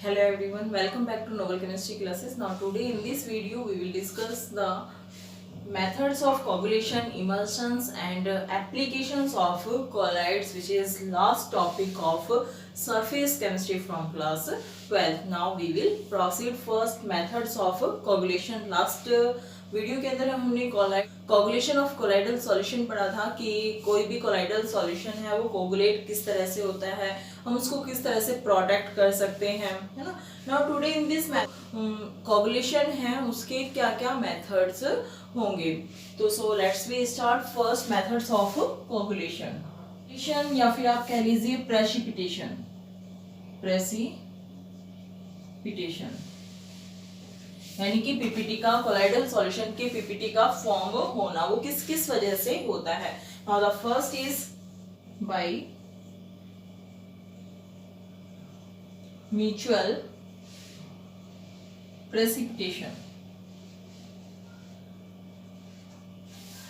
Hello everyone, welcome back to Novel Chemistry classes. Now today in this video we will discuss the methods of coagulation, emulsions and applications of colloids, which is last topic of surface chemistry from class 12. Now we will proceed first methods of coagulation. Last video के अंदर हमने coagulation of colloidal solution पढ़ा था कि कोई भी colloidal solution है वो कोगुलेट किस तरह से होता है, हम उसको किस तरह से प्रोटेक्ट कर सकते हैं, है ना। Now today in this coagulation है उसके क्या क्या मेथड्स होंगे। तो so let's we start first methods of coagulation या फिर आप कह लीजिए प्रेसिपिटेशन। यानी कि पीपीटी का कोलाइडल सॉल्यूशन के पीपीटी का फॉर्म होना, वो किस किस वजह से होता है। Now the first is by mutual precipitation.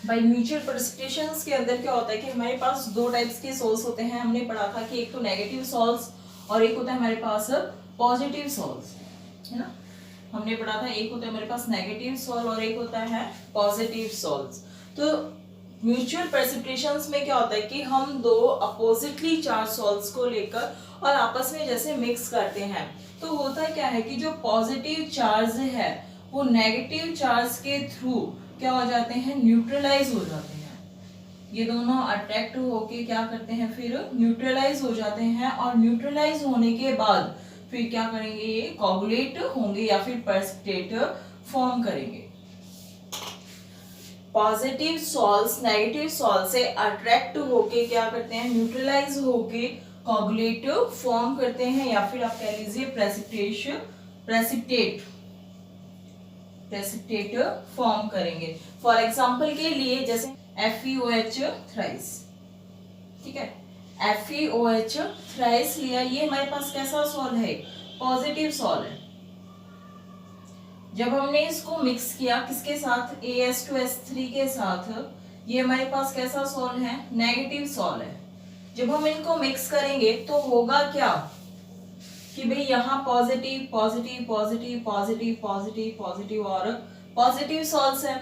Bye mutual precipitation के अंदर क्या होता है कि हमारे पास दो टाइप्स के सोल्स होते हैं। हमने पढ़ा था कि एक तो नेगेटिव सोल्स और एक होता है हमारे पास पॉजिटिव सोल्स, है ना। हमने पढ़ा था एक होता है हमारे पास नेगेटिव सोल और एक होता है पॉजिटिव सोल्स। तो म्यूचुअल प्रेसिपिटेशंस में क्या होता है कि हम दो अपोजिटली चार्ज सोल्स को लेकर और आपस में जैसे मिक्स करते हैं, तो होता क्या है कि जो पॉजिटिव चार्ज है वो नेगेटिव चार्ज के थ्रू क्या हो जाते हैं, न्यूट्रलाइज हो जाते हैं। ये दोनों अट्रैक्ट होके क्या करते हैं, फिर न्यूट्रलाइज हो जाते हैं और न्यूट्रलाइज होने के बाद फिर क्या करेंगे, ये कोगुलेट होंगे या फिर प्रेसिपिटेट फॉर्म करेंगे। पॉजिटिव सॉल्स नेगेटिव सॉल्ट से अट्रैक्ट होके क्या करते हैं, न्यूट्रलाइज होके कोगुलेट फॉर्म करते हैं या फिर आप कह लीजिए प्रेसिपिटेट फॉर्म करेंगे। फॉर एग्जांपल के लिए जैसे FeOH थ्राइस, ठीक है, FeOH थ्राइस लिया, ये हमारे पास कैसा सॉल है, पॉजिटिव सॉल है। जब हमने इसको मिक्स किया किसके साथ, AS2S3 के साथ, ये हमारे पास कैसा सॉल है, नेगेटिव सॉल है। जब हम इनको मिक्स करेंगे तो होगा क्या कि भाई यहाँ positive positive positive positive positive positive और पॉजिटिव सॉल्स है।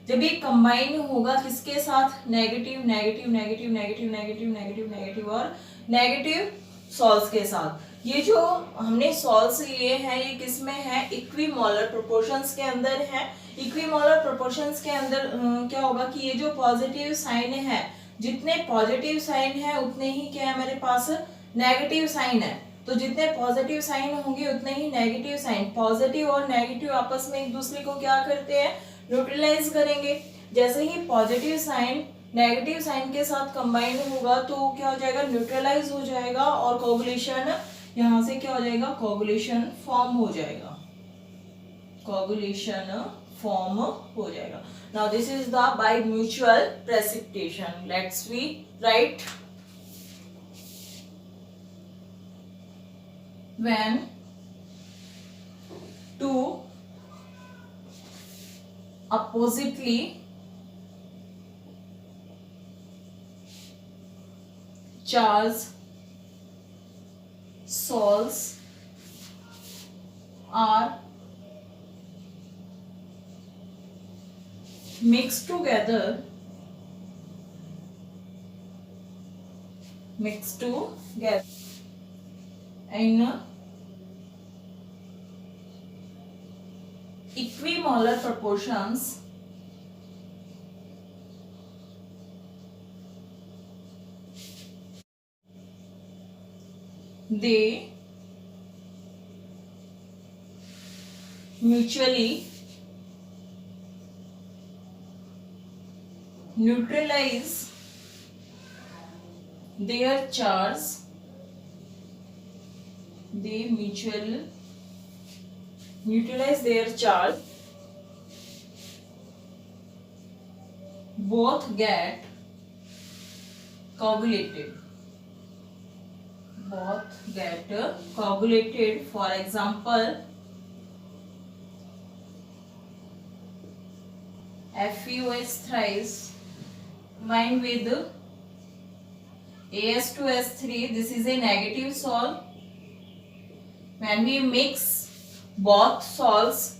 जब ये कंबाइन होगा किसके साथ, negative negative negative negative negative negative negative और नेगेटिव सॉल्स के साथ। ये जो हमने सॉल्स लिए हैं ये किस में है, इक्विमोलर प्रोपोर्शंस के अंदर है। इक्विमोलर प्रोपोर्शंस के अंदर क्या होगा कि ये जो पॉजिटिव साइन है, जितने पॉजिटिव साइन है उतने ही क्या है हमारे पास नेगेटिव साइन है। तो जितने पॉजिटिव साइन होंगे उतने ही नेगेटिव साइन, पॉजिटिव और नेगेटिव आपस में एक दूसरे को क्या करते हैं, न्यूट्रलाइज करेंगे। जैसे ही पॉजिटिव साइन नेगेटिव साइन के साथ कंबाइन होगा तो क्या हो जाएगा, न्यूट्रलाइज हो जाएगा और कोगुलेशन यहां से क्या हो जाएगा, कोगुलेशन फॉर्म हो जाएगा, कोगुलेशन फॉर्म हो जाएगा। Now this is the by mutual precipitation. Let's we write when two oppositely charged sols are mixed together in equimolar proportions, they mutually neutralize their charge, they mutually neutralize their charge, both get coagulated, For example, FeOH thrice combined with AS2S3, this is a negative sol, When we mix both salts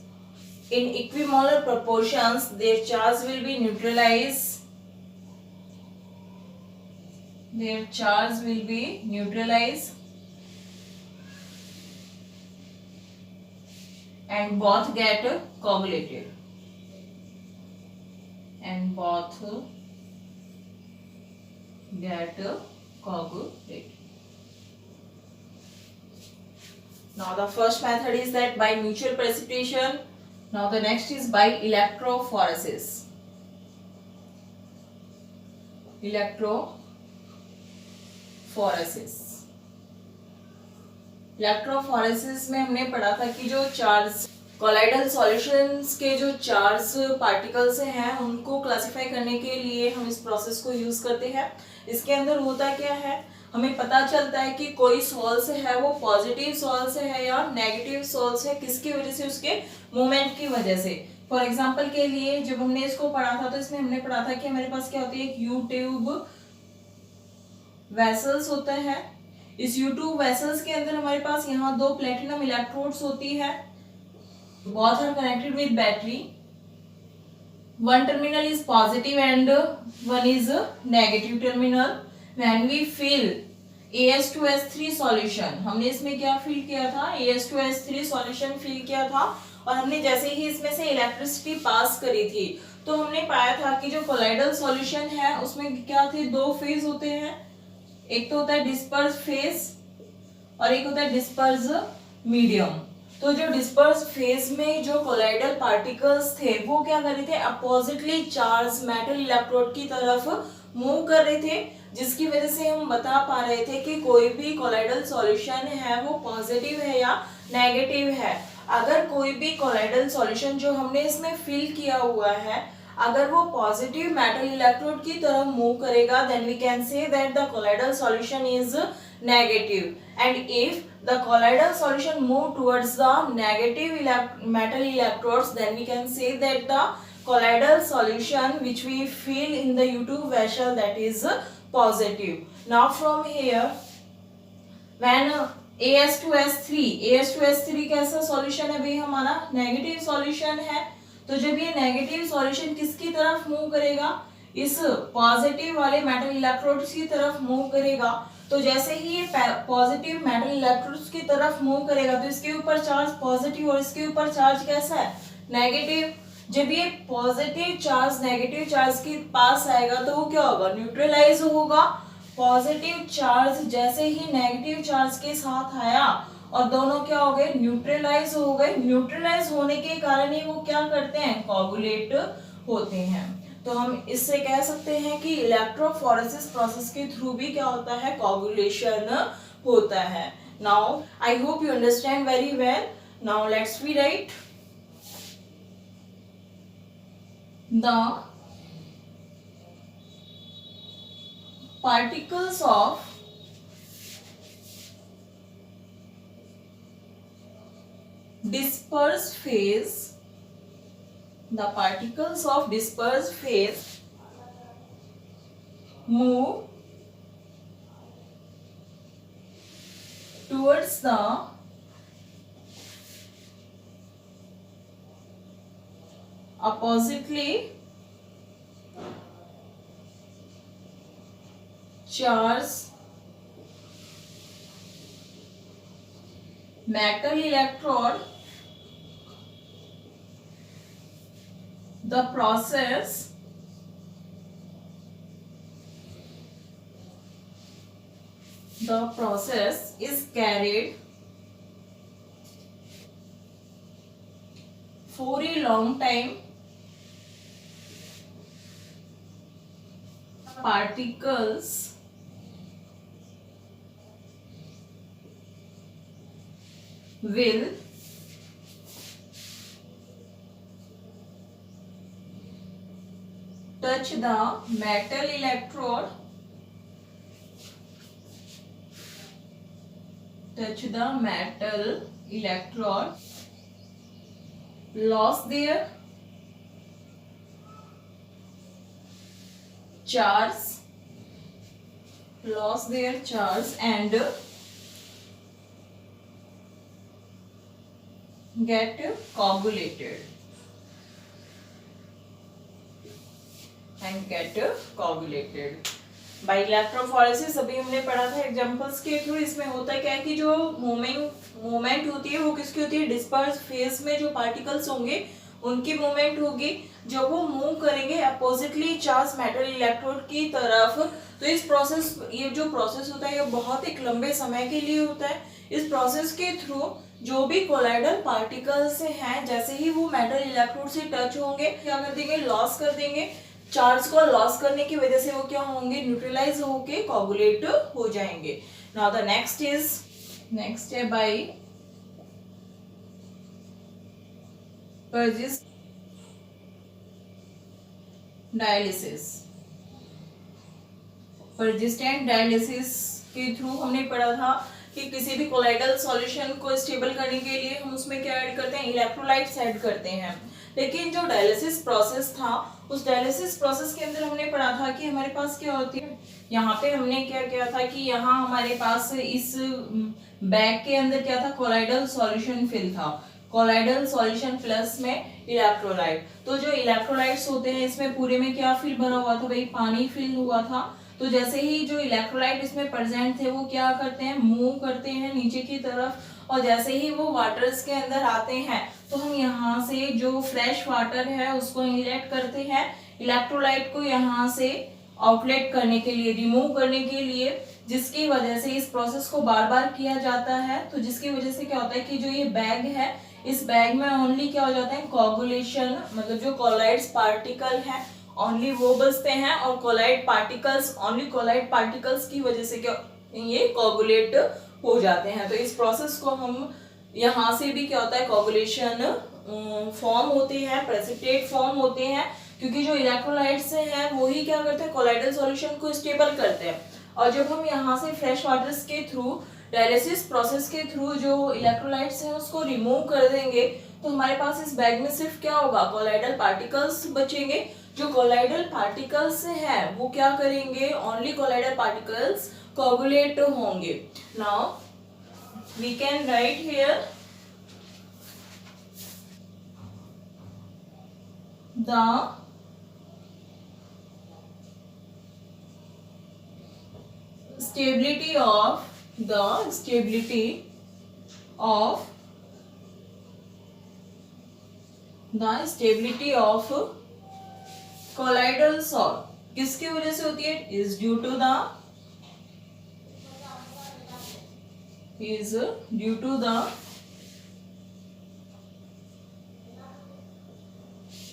in equimolar proportions, their charge will be neutralized. Their charge will be neutralized and both get coagulated. And both get coagulated. Now the first method is that by mutual precipitation. Now the next is by electrophoresis. Electrophoresis में हमने पढ़ा था कि जो charge colloidal solutions के जो charge particles हैं उनको क्लासिफाई करने के लिए हम इस प्रोसेस को यूज करते हैं। इसके अंदर होता क्या है, हमें पता चलता है कि कोई सॉल्स है वो पॉजिटिव सॉल्स है या नेगेटिव सॉल्स है, किसकी वजह से, उसके मूवमेंट की वजह से। फॉर एग्जांपल के लिए जब हमने इसको पढ़ा था तो इसमें हमने पढ़ा था कि हमारे पास क्या होती है, एक यू ट्यूब वेसल्स होता है। इस यू ट्यूब वेसल्स के अंदर हमारे पास यहाँ दो प्लेटिनम इलेक्ट्रोड्स होती है, both are connected with battery. One terminal is positive and one is negative terminal. When we fill AS2S3 solution, हमने इसमें क्या फिल किया था, AS2S3 solution फिल किया था और हमने जैसे ही इसमें से इलेक्ट्रिसिटी पास करी थी तो हमने पाया था कि जो कोलाइडल सॉल्यूशन है उसमें क्या थे, दो फेज होते हैं। एक तो होता है डिस्पर्स फेज और एक होता है डिस्पर्स मीडियम। तो जो डिस्पर्स फेज में जो कोलाइडल पार्टिकल्स थे वो क्या कर रहे थे, अपोजिटली चार्ज मेटल इलेक्ट्रोड की तरफ मूव कर रहे थे, जिसकी वजह से हम बता पा रहे थे कि कोई भी कोलाइडल सॉल्यूशन है वो पॉजिटिव है या नेगेटिव है। अगर कोई भी कोलाइडल सॉल्यूशन जो हमने इसमें फिल किया हुआ है अगर वो पॉजिटिव मेटल इलेक्ट्रोड की तरफ मूव करेगा then we can say that the colloidal solution is negative, and if the colloidal solution move towards the negative metal electrodes then we can say that the colloidal solution which we fill in the U2 vessel that is positive. Now from here when AS2S3 कैसा solution है भाई, हमारा negative solution है। तो जब ये negative solution किसकी तरफ मूव करेगा, इस पॉजिटिव वाले मेटल इलेक्ट्रोड्स की तरफ मूव करेगा। तो जैसे ही ये पॉजिटिव मेटल इलेक्ट्रोड्स की तरफ मूव करेगा तो इसके ऊपर चार्ज पॉजिटिव और इसके ऊपर चार्ज कैसा है, नेगेटिव। जब ये पॉजिटिव चार्ज नेगेटिव चार्ज के पास आएगा तो वो क्या होगा, न्यूट्रलाइज होगा। पॉजिटिव चार्ज जैसे ही नेगेटिव चार्ज के साथ आया और दोनों क्या हो गए, न्यूट्रलाइज हो गए। न्यूट्रलाइज होने के कारण ही वो क्या करते हैं, कोगुलेट होते हैं। तो हम इससे कह सकते हैं कि इलेक्ट्रोफोरेसिस प्रोसेस के थ्रू भी क्या होता है, कोगुलेशन होता है। Now I hope you understand very well. Now let's we write the particles of disperse phase, the particles of disperse phase move towards the oppositely charged metal electrode. The process is carried for a long time. Particles will touch the metal electrode, lost their charge and get coagulated and get coagulated by electrophoresis. अभी हमने पढ़ा था examples के through. इसमें होता क्या है कि जो मूवमेंट होती है वो किसकी होती है, डिस्पर्स फेज में जो पार्टिकल्स होंगे उनकी मूवमेंट होगी जब वो मूव करेंगे अपोजिटली चार्ज मेटल इलेक्ट्रोड की तरफ। तो इस प्रोसेस, ये जो प्रोसेस होता है ये बहुत एक लंबे समय के लिए होता है। इस प्रोसेस के थ्रू जो भी कोलाइडल पार्टिकल्स हैं, जैसे ही वो मेटल इलेक्ट्रोड से टच होंगे क्या कर देंगे, लॉस कर देंगे। चार्ज को लॉस करने की वजह से वो क्या होंगे, न्यूट्रलाइज होके कोगुलेट हो जाएंगे। नाउ द नेक्स्ट है बाय पर्जिस्ट डायलिसिस। पर्जिस्टेंट डायलिसिस के थ्रू हमने पढ़ा था कि किसी भी कोलाइडल सॉल्यूशन को स्टेबल करने के लिए हम उसमें क्या ऐड करते हैं, इलेक्ट्रोलाइट्स ऐड करते हैं। लेकिन जो डायलिसिस प्रोसेस था, उस डायलिसिस प्रोसेस के अंदर हमने पढ़ा था कि हमारे पास क्या होती है, यहाँ पे हमने क्या किया था कि यहाँ हमारे पास इस बैग के अंदर क्या था, कोलाइडल सॉल्यूशन फिल था। कोलाइडल सॉल्यूशन प्लस में इलेक्ट्रोलाइट। तो जो इलेक्ट्रोलाइट्स होते हैं इसमें पूरे में क्या फिल भरा हुआ था भाई, पानी फिल हुआ था। तो जैसे ही जो इलेक्ट्रोलाइट इसमें प्रेजेंट थे वो क्या करते हैं, मूव करते हैं नीचे की तरफ। और जैसे ही वो वाटर्स के अंदर आते हैं तो हम यहाँ से जो फ्रेश वाटर है उसको इनलेट करते हैं, इलेक्ट्रोलाइट को यहाँ से आउटलेट करने के लिए, रिमूव करने के लिए, जिसकी वजह से इस प्रोसेस को बार बार किया जाता है। तो जिसकी वजह से क्या होता है कि जो ये बैग है, इस बैग में ओनली क्या हो जाता है, कोगुलेशन, मतलब जो कोलाइड्स पार्टिकल है ओनली वो बचते हैं। और colloid particles, only colloid particles की वजह से क्या ये कोगुलेट हो जाते हैं। तो इस प्रोसेस को हम यहाँ से भी क्या होता है, कोगुलेशन फॉर्म होते हैं, प्रेसिपिटेट फॉर्म होते हैं, क्योंकि जो इलेक्ट्रोलाइट्स हैं वही क्या करते हैं, कोलाइडल सॉल्यूशन को स्टेबल करते हैं। और जब हम यहाँ से फ्रेश वाटर्स के थ्रू, डायलिसिस प्रोसेस के थ्रू जो इलेक्ट्रोलाइट्स हैं उसको रिमूव कर देंगे तो हमारे पास इस बैग में सिर्फ क्या होगा, कोलाइडल पार्टिकल्स बचेंगे। जो कोलाइडल पार्टिकल्स हैं वो क्या करेंगे, ओनली कोलाइडल पार्टिकल्स कोगुलेट होंगे। Now we can write here the stability of colloidal salt किसकी वजह से होती है, is due to the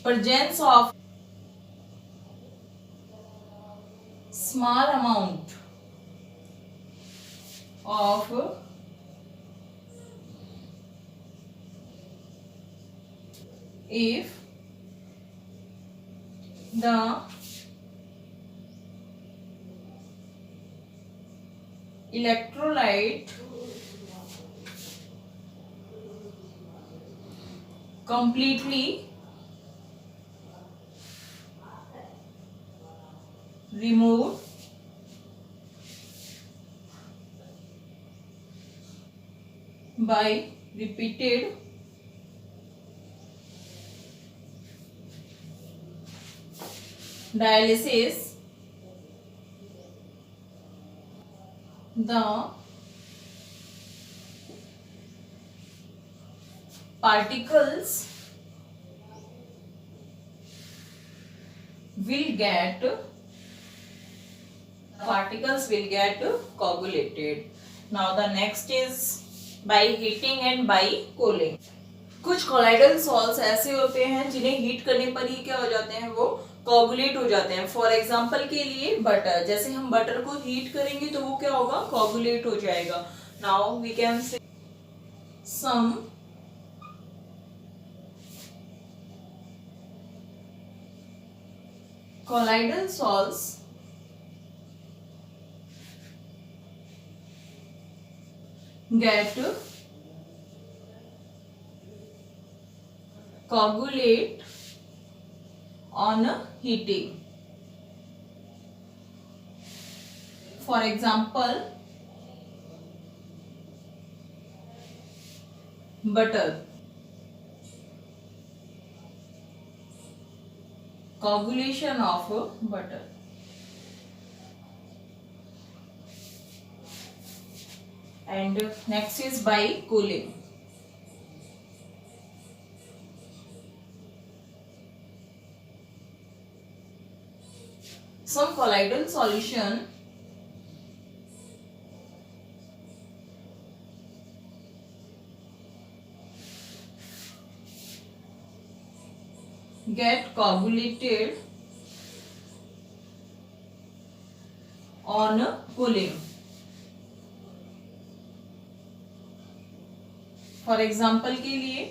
presence of small amount of if the electrolyte completely removed by repeated dialysis, the particles will get coagulated. Now the next is by heating and by cooling. कुछ colloidal salts ऐसे होते हैं जिन्हें heat करने पर ही क्या हो जाते हैं, वो कोगुलेट हो जाते हैं। फॉर एग्जांपल के लिए बटर, जैसे हम बटर को हीट करेंगे तो वो क्या होगा, कोगुलेट हो जाएगा। Now we can say some colloidal salts get coagulate on heating. For example, butter. coagulation of butter. And next is by cooling. Some colloidal solution get coagulated on cooling. For example के लिए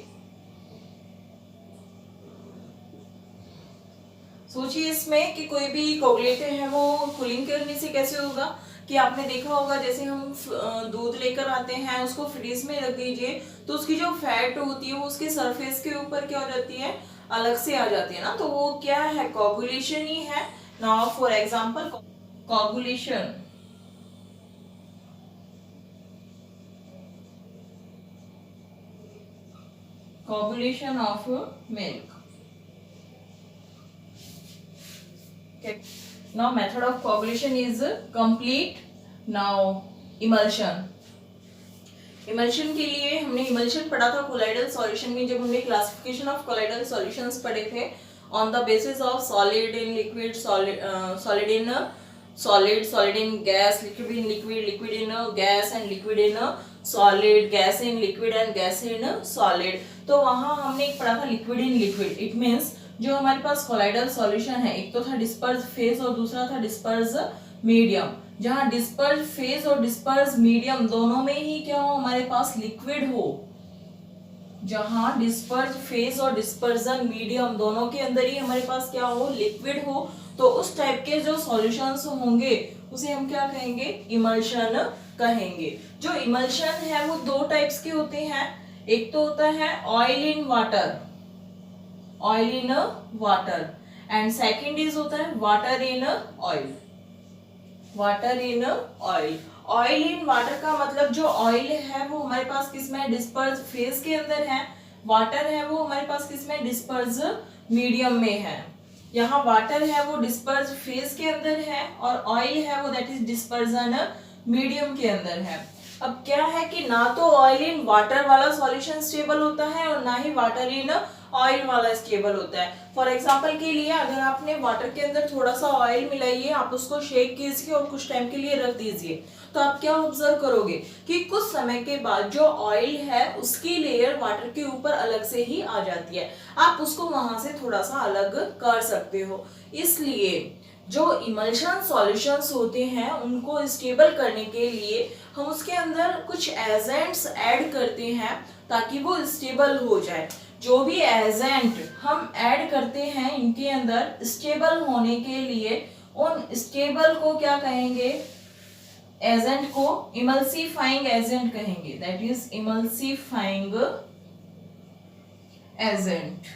सोचिए इसमें कि कोई भी coagulator है वो cooling करने से कैसे होगा कि आपने देखा होगा जैसे हम दूध लेकर आते हैं उसको फ्रीज में रख दीजिए तो उसकी जो फैट होती है वो उसके सरफेस के ऊपर क्या हो जाती है, अलग से आ जाती है ना, तो वो क्या है, कोगुलेशन ही है। Now for example coagulation coagulation of milk. Okay. Now method of coagulation is complete. Now emulsion. Emulsion के लिए हमने इमल्शन पढ़ा था कोलाइडल सॉल्यूशन में, जब हमने क्लासिफिकेशन ऑफ कोलाइडल सॉल्यूशंस पढ़े थे on the basis of solid in liquid, solid in solid, solid in gas, liquid in liquid, liquid in gas and liquid in solid, gas in liquid and gas in solid. तो वहां हमने एक पढ़ा था liquid in liquid. It means जो हमारे पास colloidal solution है, एक तो था डिस्पर्स फेज और दूसरा था डिस्पर्स मीडियम। जहां डिस्पर्स फेज और डिस्पर्स मीडियम दोनों में ही क्या हो, हमारे पास लिक्विड हो, जहां डिस्पर्स फेज और डिस्पर्जन मीडियम दोनों के अंदर ही हमारे पास क्या हो, लिक्विड हो, तो उस टाइप के जो सॉल्यूशंस होंगे उसे हम क्या कहेंगे, इमल्शन कहेंगे। जो इमल्शन है वो दो टाइप्स के होते हैं, एक तो होता है oil in water, oil in water, and second is होता है water in oil, water in oil. Oil in water का मतलब जो ऑयल है वो हमारे पास किसमें, डिस्पर्स फेज के अंदर है, वाटर है वो हमारे पास किसमें, डिस्पर्स मीडियम में है। यहाँ वाटर है वो डिस्पर्स फेज के अंदर है और ऑयल है वो दैट इज डिस्पर्जन मीडियम के अंदर है। अब क्या है कि ना तो ऑयल इन वाटर वाला सॉल्यूशन स्टेबल होता है और ना ही वाटर इन ऑयल वाला स्टेबल होता है। फॉर एग्जांपल के लिए अगर आपने वाटर के अंदर थोड़ा सा ऑयल मिलाइए, आप उसको शेक कीजिए और कुछ टाइम के लिए रख दीजिए, तो आप क्या ऑब्जर्व करोगे कि कुछ समय के बाद जो ऑयल है उसकी लेयर वाटर के ऊपर अलग से ही आ जाती है, आप उसको वहां से थोड़ा सा अलग कर सकते हो। इसलिए जो इमल्शन सॉल्यूशंस होते हैं उनको स्टेबल करने के लिए हम उसके अंदर कुछ एजेंट्स ऐड करते हैं ताकि वो स्टेबल हो जाए। जो भी एजेंट हम ऐड करते हैं इनके अंदर स्टेबल होने के लिए उन स्टेबल को क्या कहेंगे, एजेंट को इमल्सिफाइंग एजेंट कहेंगे, that is emulsifying agent.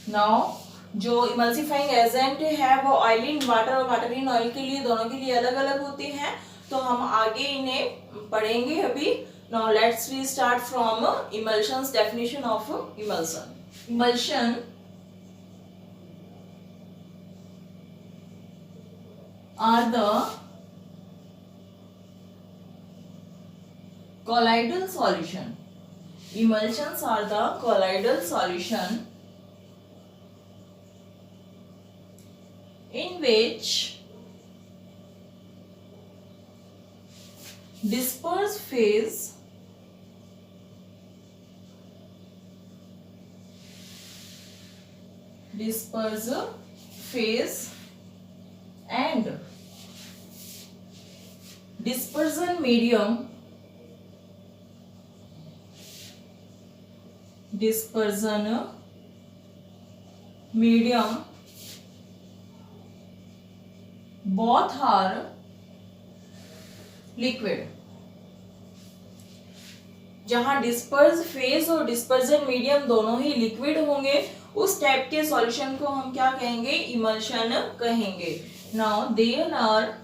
Now जो इमल्सिफाइंग एजेंट है वो ऑयल इन वाटर और वाटर इन ऑयल के लिए दोनों के लिए अलग अलग होते हैं, तो हम आगे इन्हें पढ़ेंगे अभी। Now let's we start from emulsions, definition of emulsion. Emulsion are the colloidal solution. Emulsions are the colloidal solution in which disperse phase and dispersion medium both are liquid। जहां डिस्पर्स फेज और dispersion medium दोनों ही liquid होंगे उस type के solution को हम क्या कहेंगे, इमल्शन कहेंगे। Now there are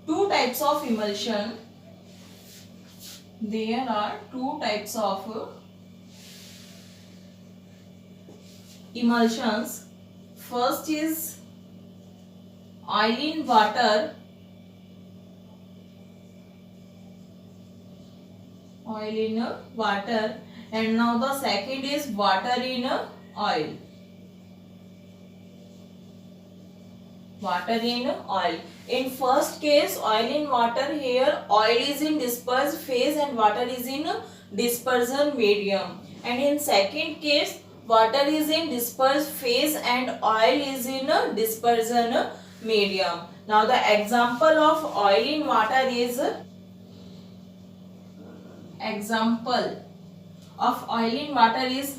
two types of emulsion. There are two types of emulsions. First is oil in water, and now the second is water in oil. In first case, oil in water, here oil is in dispersed phase and water is in dispersion medium. And in second case, water is in dispersed phase and oil is in dispersion medium. Now the example of oil in water is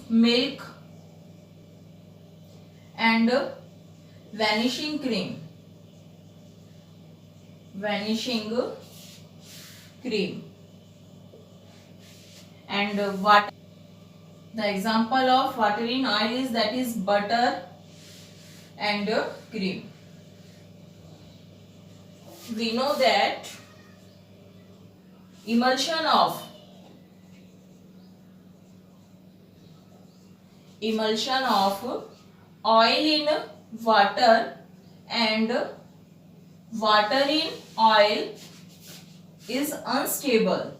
milk and vanishing cream. And what the example of water in oil is, that is butter and cream. We know that emulsion of oil in water and water in oil is unstable.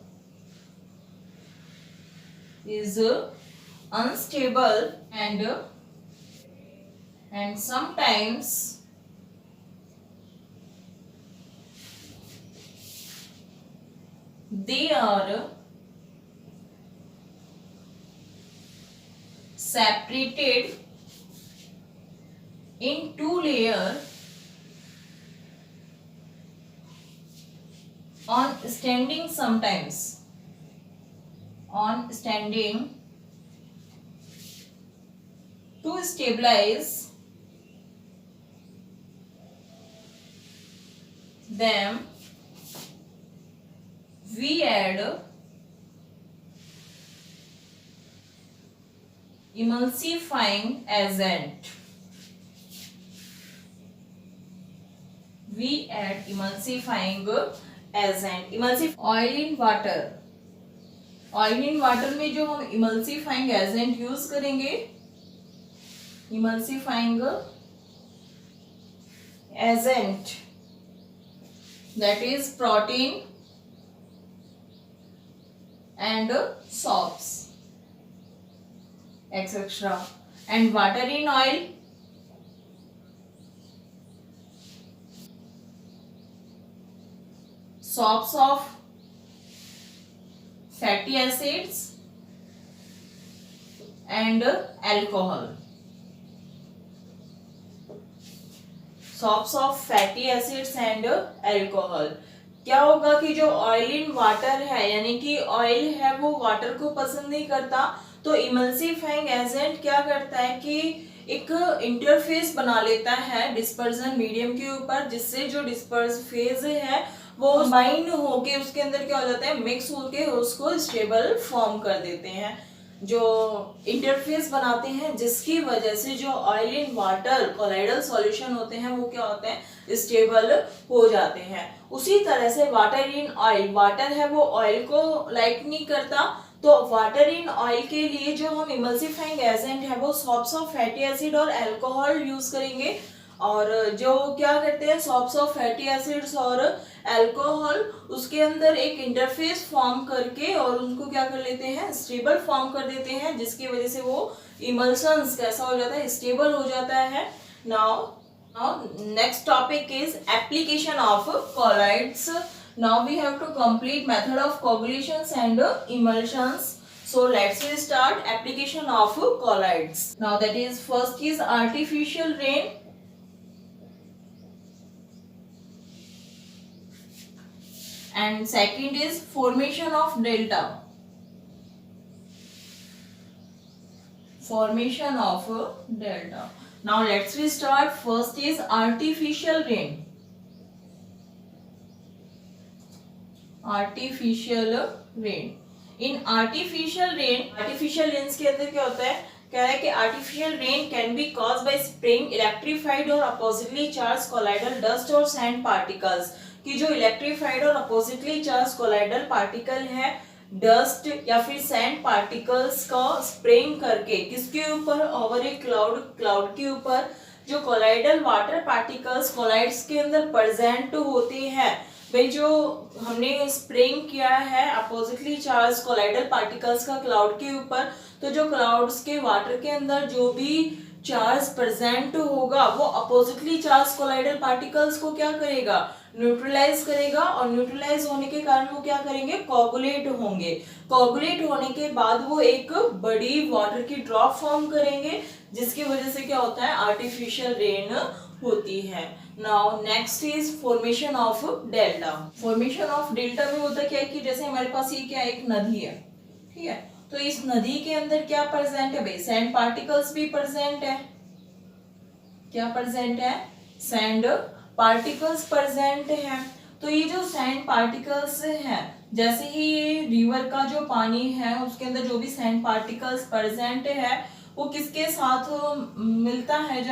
And sometimes they are separated in two layers on standing to stabilize them. We add emulsifying agent. Oil in water में जो हम emulsifying agent use करेंगे, that is protein and soaps, etc. And water in oil, soaps of fatty acids and alcohol. क्या होगा कि जो oil in water है, यानी कि ऑयल है वो वाटर को पसंद नहीं करता, तो इमल्सिफाइंग एजेंट क्या करता है कि एक इंटरफेस बना लेता है डिस्पर्जन मीडियम के ऊपर, जिससे जो डिस्पर्स फेज है वो कंबाइन होके उसके अंदर क्या हो जाता है, मिक्स होके उसको स्टेबल फॉर्म कर देते हैं, जो इंटरफेस बनाते हैं, जिसकी वजह से जो oil in water colloidal solution होते हैं वो क्या होते हैं, स्टेबल हो जाते हैं। उसी तरह से वाटर इन ऑयल, वाटर है वो ऑयल को लाइक नहीं करता, तो वाटर इन ऑयल के लिए जो हम इमल्सिफाइंग एजेंट है वो सोप्स ऑफ फैटी एसिड और अल्कोहल यूज करेंगे। और जो क्या करते हैं, सोप्स ऑफ फैटी एसिड्स और अल्कोहल उसके अंदर एक इंटरफेस फॉर्म करके और उनको क्या कर लेते हैं, स्टेबल फॉर्म कर देते हैं, जिसकी वजह से वो इमल्शंस कैसा हो जाता है, स्टेबल हो जाता है। Now next topic is application of colloids. Now we have to complete method of coagulations and emulsions. So let's start application of colloids. Now that is, first is artificial rain. And second is formation of delta. Now let's start. First is artificial rain. In artificial rain के अंदर क्या होता है, कह रहा है कि artificial rain can be caused by spraying electrified or oppositely charged colloidal dust or sand particles. कि जो इलेक्ट्रीफाइड और अपोजिटली चार्ज कोलाइडल पार्टिकल है डस्ट या फिर सैंड पार्टिकल्स का स्प्रेइंग करके किसके ऊपर, ओवर ए क्लाउड के ऊपर जो कोलाइडल वाटर पार्टिकल्स कोलाइड्स के अंदर प्रेजेंट होते हैं, भाई जो हमने स्प्रेइंग किया है अपोजिटली चार्ज कोलाइडल पार्टिकल्स का क्लाउड के ऊपर, तो जो क्लाउड्स के वाटर के अंदर जो भी चार्ज प्रेजेंट होगा वो अपोजिटली चार्ज कोलाइडल पार्टिकल्स को क्या करेगा, न्यूट्रलाइज करेगा, और न्यूट्रलाइज होने के कारण वो क्या करेंगे, कोगुलेट होंगे। कोगुलेट होने के बाद वो एक बड़ी वाटर की ड्रॉप फॉर्म करेंगे, जिसकी वजह से क्या होता है, आर्टिफिशियल रेन होती है। Now next is formation of delta. Formation of delta में होता क्या है कि जैसे हमारे पास ये क्या एक नदी है, ठीक है, तो इस नदी के अंदर क्या प्रेजेंट है भाई, सैंड पार्टिकल्स भी प्रेजेंट है। क्या प्रेजेंट है, सैंड पार्टिकल्स प्रेजेंट है। तो ये जो सैंड पार्टिकल्स हैं, जैसे ही ये रिवर का जो पानी है उसके अंदर जो भी सैंड पार्टिकल्स प्रेजेंट है वो किसके साथ मिलता है,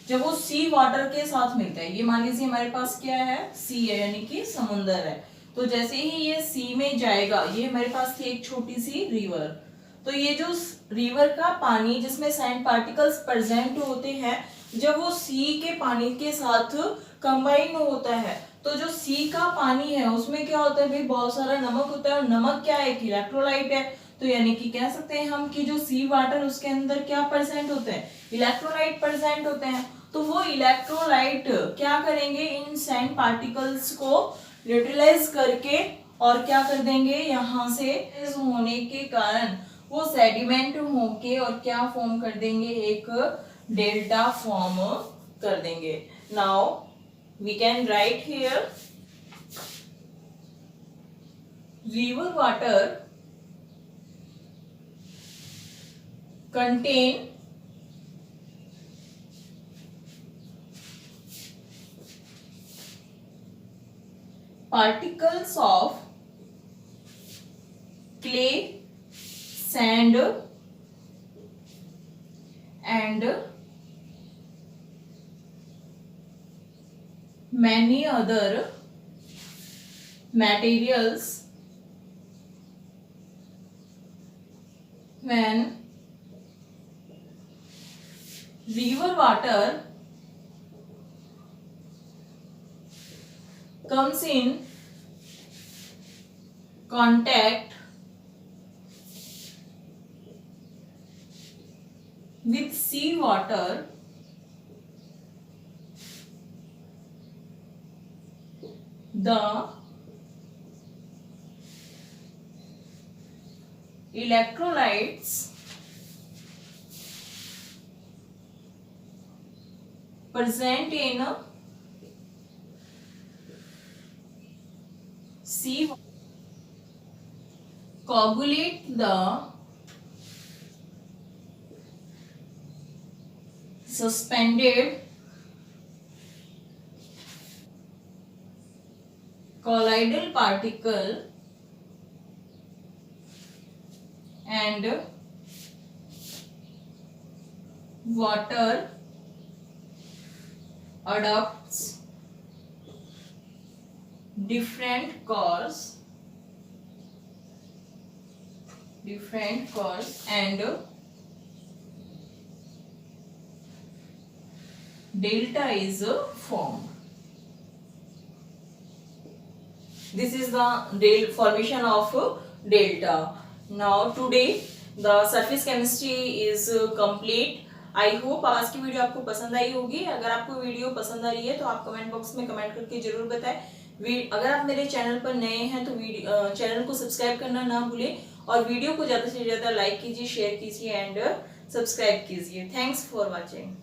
जब वो सी वाटर के साथ मिलता है। ये मान लीजिए हमारे पास क्या है, सी है, यानी कि समुंदर है। तो जैसे ही ये सी में जाएगा, ये हमारे पास थी एक छोटी सी रिवर, तो ये जो रिवर का पानी जिसमें सैंड पार्टिकल्स प्रेजेंट होते हैं, जब वो सी के पानी के साथ कंबाइन होता है, तो जो सी का पानी है उसमें क्या होता है भाई, बहुत सारा नमक होता है, और नमक क्या है, इलेक्ट्रोलाइट है। तो यानी कि कह सकते हैं हम कि जो सी वाटर उसके अंदर क्या प्रेजेंट होते हैं, इलेक्ट्रोलाइट प्रेजेंट होते हैं। तो वो इलेक्ट्रोलाइट क्या करेंगे, इन सैंड पार्टिकल्स को न्यूट्रलाइज करके और क्या कर देंगे, यहाँ से होने के कारण वो सेडिमेंट होके और क्या फॉर्म कर देंगे, एक डेल्टा फॉर्म कर देंगे। Now we can write here river water contain particles of clay, sand and many other materials when river water comes in contact with sea water, the electrolytes present in sea coagulate the suspended colloidal particle and water adopts different course and delta is formed. This is the formation of delta. Now today the surface chemistry is complete. I hope आज की video आपको पसंद आई होगी। अगर आपको video पसंद आ रही है तो आप कमेंट बॉक्स में कमेंट करके जरूर बताएं। अगर आप मेरे चैनल पर नए हैं तो चैनल को सब्सक्राइब करना ना भूलें, और वीडियो को ज़्यादा से ज़्यादा लाइक कीजिए, शेयर कीजिए एंड सब्सक्राइब कीजिए। Thanks for watching.